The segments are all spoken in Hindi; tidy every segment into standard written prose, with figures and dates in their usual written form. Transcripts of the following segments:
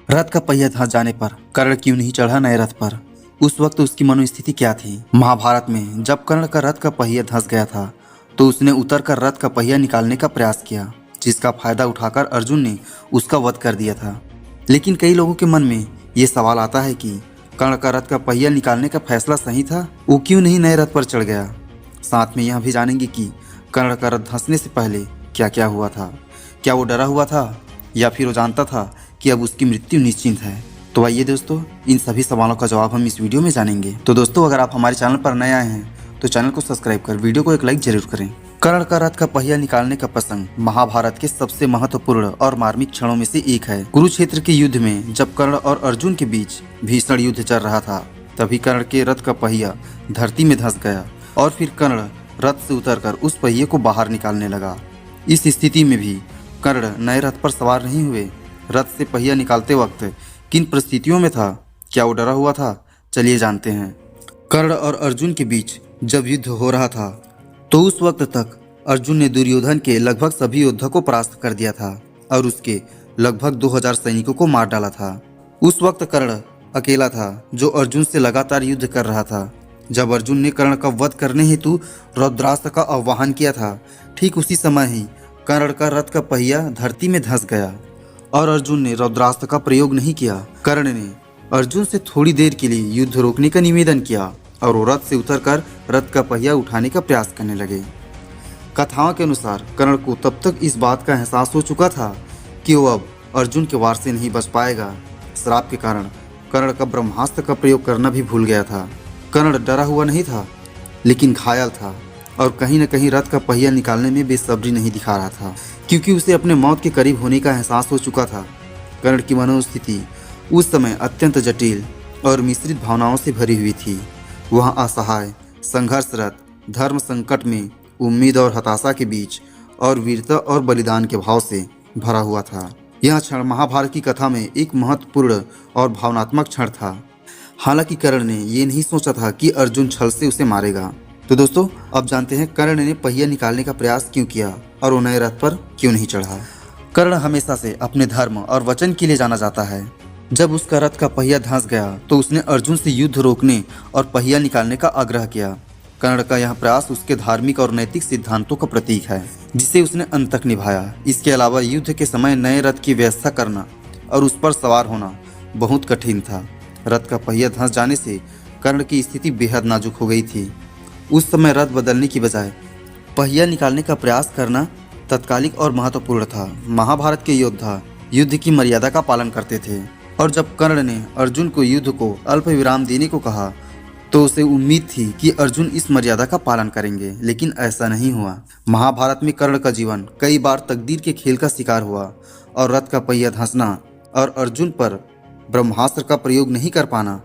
रथ का पहिया धंस जाने पर कर्ण क्यों नहीं चढ़ा नए रथ पर? उस वक्त उसकी मनोस्थिति क्या थी? महाभारत में जब कर्ण का रथ का पहिया धंस गया था तो उसने उतर कर रथ का पहिया निकालने का प्रयास किया, जिसका फायदा उठाकर अर्जुन ने उसका वध कर दिया था। लेकिन कई लोगों के मन में ये सवाल आता है कि कर्ण का रथ का पहिया निकालने का फैसला सही था? वो क्यों नहीं नए रथ पर चढ़ गया? साथ में यह भी जानेंगे कि कर्ण का रथ धंसने से पहले क्या क्या हुआ था। क्या वो डरा हुआ था या फिर वो जानता था कि अब उसकी मृत्यु निश्चित है? तो आइए दोस्तों, इन सभी सवालों का जवाब हम इस वीडियो में जानेंगे। तो दोस्तों, अगर आप हमारे चैनल पर नए आए हैं तो चैनल को सब्सक्राइब कर वीडियो को एक लाइक जरूर करें। कर्ण का रथ का पहिया निकालने का प्रसंग महाभारत के सबसे महत्वपूर्ण और मार्मिक क्षणों में से एक है। कुरुक्षेत्र के युद्ध में जब कर्ण और अर्जुन के बीच भीषण युद्ध चल रहा था, तभी कर्ण के रथ का पहिया धरती में धंस गया और फिर कर्ण रथ से उतरकर उस पहिए को बाहर निकालने लगा। इस स्थिति में भी कर्ण नए रथ पर सवार नहीं हुए। रथ से पहिया निकालते वक्त किन परिस्थितियों में था? क्या वो डरा हुआ था? चलिए जानते हैं। कर्ण और अर्जुन के बीच जब युद्ध हो रहा था तो उस वक्त तक अर्जुन ने दुर्योधन के लगभग सभी योद्धा को परास्त कर दिया था और उसके लगभग 2000 सैनिकों को मार डाला था। उस वक्त कर्ण अकेला था जो अर्जुन से लगातार युद्ध कर रहा था। जब अर्जुन ने कर्ण का वध करने हेतु रौद्रास्त्र का आह्वान किया था, ठीक उसी समय ही कर्ण का रथ का पहिया धरती में धंस गया और अर्जुन ने रौद्रास्त्र का प्रयोग नहीं किया। कर्ण ने अर्जुन से थोड़ी देर के लिए युद्ध रोकने का निवेदन किया और वो रथ से उतरकर रथ का पहिया उठाने का प्रयास करने लगे। कथाओं के अनुसार कर्ण को तब तक इस बात का एहसास हो चुका था कि वो अब अर्जुन के वार से नहीं बच पाएगा। श्राप के कारण कर्ण का ब्रह्मास्त्र का प्रयोग करना भी भूल गया था। कर्ण डरा हुआ नहीं था, लेकिन घायल था और कहीं न कहीं रथ का पहिया निकालने में बेसब्री नहीं दिखा रहा था, क्योंकि उसे अपने मौत के करीब होने का एहसास हो चुका था। कर्ण की मनोस्थिति उस समय अत्यंत जटिल और मिश्रित भावनाओं से भरी हुई थी। वह असहाय, संघर्षरत, धर्म संकट में, उम्मीद और हताशा के बीच और वीरता और बलिदान के भाव से भरा हुआ था। यह क्षण महाभारत की कथा में एक महत्वपूर्ण और भावनात्मक क्षण था। हालांकि कर्ण ने ये नहीं सोचा था कि अर्जुन छल से उसे मारेगा। तो दोस्तों, अब जानते हैं कर्ण ने पहिया निकालने का प्रयास क्यों किया और वो नए रथ पर क्यों नहीं चढ़ा। कर्ण हमेशा से अपने धर्म और वचन के लिए जाना जाता है। जब उसका रथ का पहिया धंस गया तो उसने अर्जुन से युद्ध रोकने और पहिया निकालने का आग्रह किया। कर्ण का यह प्रयास उसके धार्मिक और नैतिक सिद्धांतों का प्रतीक है, जिसे उसने अंत तक निभाया। इसके अलावा युद्ध के समय नए रथ की व्यवस्था करना और उस पर सवार होना बहुत कठिन था। रथ का पहिया धंस जाने से कर्ण की स्थिति बेहद नाजुक हो गई थी। उस समय रथ बदलने की बजाय पहिया निकालने का प्रयास करना तत्कालिक और महत्वपूर्ण था। महाभारत के योद्धा युद्ध की मर्यादा का पालन करते थे और जब कर्ण ने अर्जुन को युद्ध को अल्प विराम देने को कहा तो उसे उम्मीद थी कि अर्जुन इस मर्यादा का पालन करेंगे, लेकिन ऐसा नहीं हुआ। महाभारत में कर्ण का जीवन कई बार तकदीर के खेल का शिकार हुआ और रथ का पहिया धंसना और अर्जुन पर ब्रह्मास्त्र का प्रयोग नहीं कर पाना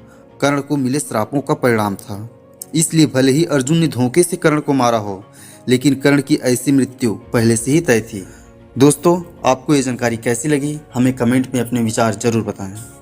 कर्ण को मिले श्रापों का परिणाम था। इसलिए भले ही अर्जुन ने धोखे से कर्ण को मारा हो, लेकिन कर्ण की ऐसी मृत्यु पहले से ही तय थी। दोस्तों, आपको ये जानकारी कैसी लगी? हमें कमेंट में अपने विचार जरूर बताएं।